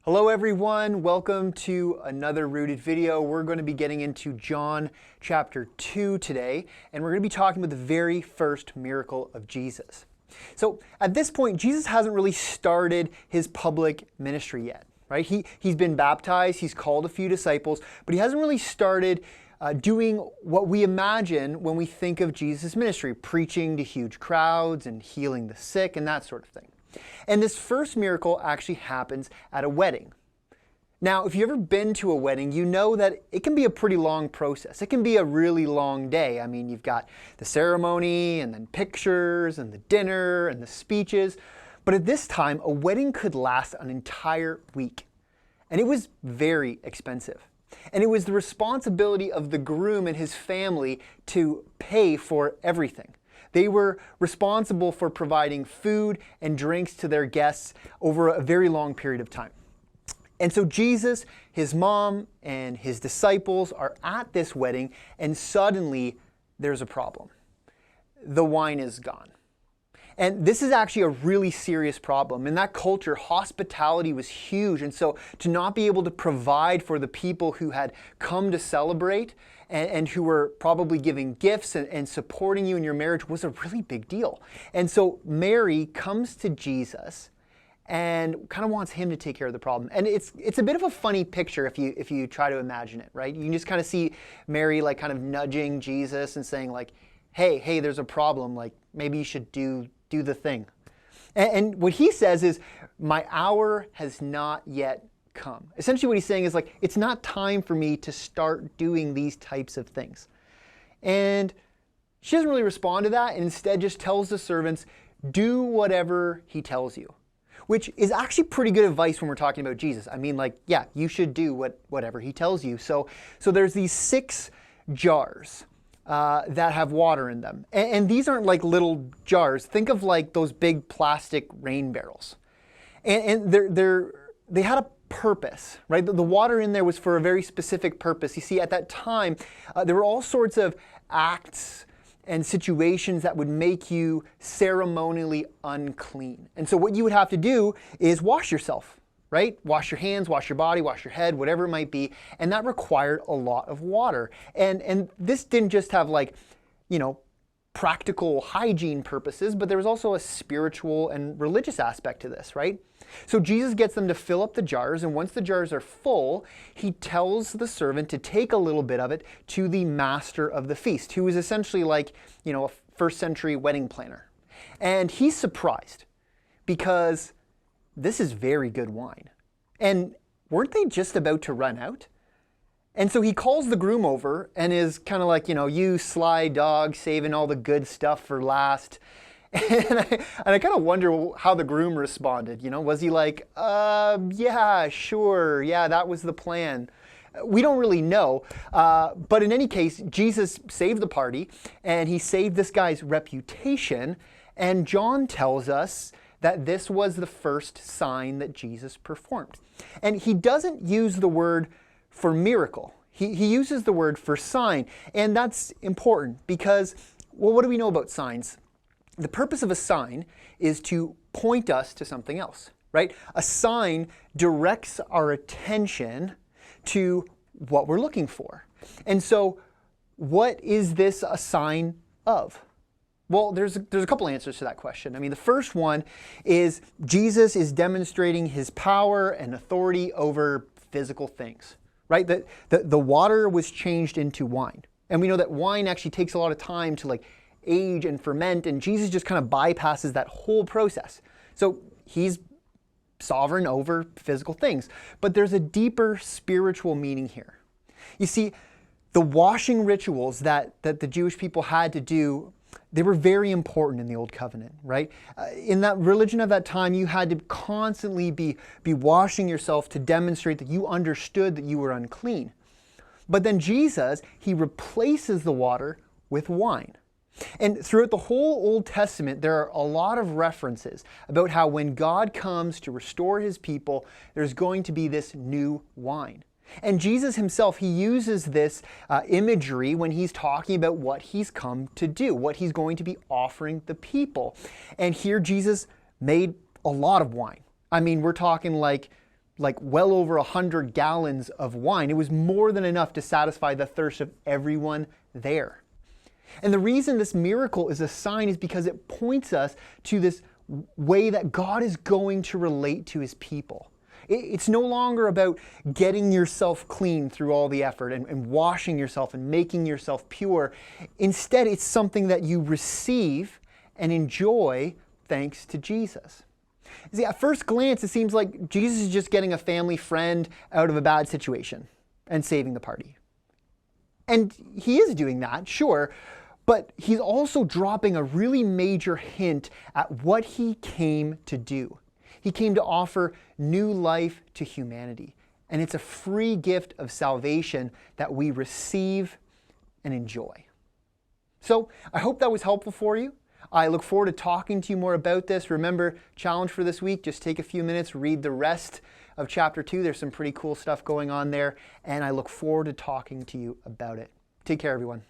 Hello everyone, welcome to another Rooted video. We're going to be getting into John chapter 2 today, and we're going to be talking about the very first miracle of Jesus. So at this point, Jesus hasn't really started his public ministry yet, right? He's been baptized, he's called a few disciples, but he hasn't really started doing what we imagine when we think of Jesus' ministry, preaching to huge crowds and healing the sick and that sort of thing. And this first miracle actually happens at a wedding. Now, if you've ever been to a wedding, you know that it can be a pretty long process. It can be a really long day. I mean, you've got the ceremony and then pictures and the dinner and the speeches. But at this time, a wedding could last an entire week. And it was very expensive. And it was the responsibility of the groom and his family to pay for everything. They were responsible for providing food and drinks to their guests over a very long period of time. And so Jesus, his mom, and his disciples are at this wedding, and suddenly there's a problem. The wine is gone. And this is actually a really serious problem. In that culture, hospitality was huge. And so to not be able to provide for the people who had come to celebrate and who were probably giving gifts and supporting you in your marriage was a really big deal. And so Mary comes to Jesus and kind of wants him to take care of the problem. And it's a bit of a funny picture if you try to imagine it, right? You can just kind of see Mary like kind of nudging Jesus and saying like, hey, there's a problem. Like maybe you should do the thing. And what he says is, my hour has not yet come. Essentially what he's saying is like, it's not time for me to start doing these types of things. And she doesn't really respond to that and instead just tells the servants, do whatever he tells you. Which is actually pretty good advice when we're talking about Jesus. I mean, like, yeah, you should do whatever he tells you. So there's these 6 jars that have water in them. And these aren't like little jars. Think of like those big plastic rain barrels. And they had a purpose, right? The water in there was for a very specific purpose. You see, at that time, there were all sorts of acts and situations that would make you ceremonially unclean. And so what you would have to do is wash yourself, right? Wash your hands, wash your body, wash your head, whatever it might be. And that required a lot of water. And this didn't just have like, practical hygiene purposes, but there was also a spiritual and religious aspect to this, right? So Jesus gets them to fill up the jars, and once the jars are full, he tells the servant to take a little bit of it to the master of the feast, who is essentially like, a first century wedding planner. And he's surprised because this is very good wine. And weren't they just about to run out? And so he calls the groom over and is kind of like, you sly dog, saving all the good stuff for last. And I kind of wonder how the groom responded. Was he like, yeah, sure, yeah, that was the plan. We don't really know. But in any case, Jesus saved the party and he saved this guy's reputation. And John tells us that this was the first sign that Jesus performed. And he doesn't use the word for miracle. He uses the word for sign. And that's important because, well, what do we know about signs? The purpose of a sign is to point us to something else, right? A sign directs our attention to what we're looking for. And so what is this a sign of? Well, there's a couple answers to that question. I mean, the first one is Jesus is demonstrating his power and authority over physical things, right? The water was changed into wine. And we know that wine actually takes a lot of time to like age and ferment, and Jesus just kind of bypasses that whole process. So he's sovereign over physical things. But there's a deeper spiritual meaning here. You see, the washing rituals that the Jewish people had to do, they were very important in the Old Covenant, right? In that religion of that time, you had to constantly be washing yourself to demonstrate that you understood that you were unclean. But then Jesus, he replaces the water with wine. And throughout the whole Old Testament, there are a lot of references about how when God comes to restore his people, there's going to be this new wine. And Jesus himself, he uses this imagery when he's talking about what he's come to do, what he's going to be offering the people. And here Jesus made a lot of wine. I mean, we're talking like like well over 100 gallons of wine. It was more than enough to satisfy the thirst of everyone there. And the reason this miracle is a sign is because it points us to this way that God is going to relate to his people. It's no longer about getting yourself clean through all the effort and washing yourself and making yourself pure. Instead, it's something that you receive and enjoy thanks to Jesus. See, at first glance, it seems like Jesus is just getting a family friend out of a bad situation and saving the party. And he is doing that, sure, but he's also dropping a really major hint at what he came to do. He came to offer new life to humanity. And it's a free gift of salvation that we receive and enjoy. So I hope that was helpful for you. I look forward to talking to you more about this. Remember, challenge for this week, just take a few minutes, read the rest of chapter 2. There's some pretty cool stuff going on there, and I look forward to talking to you about it. Take care, everyone.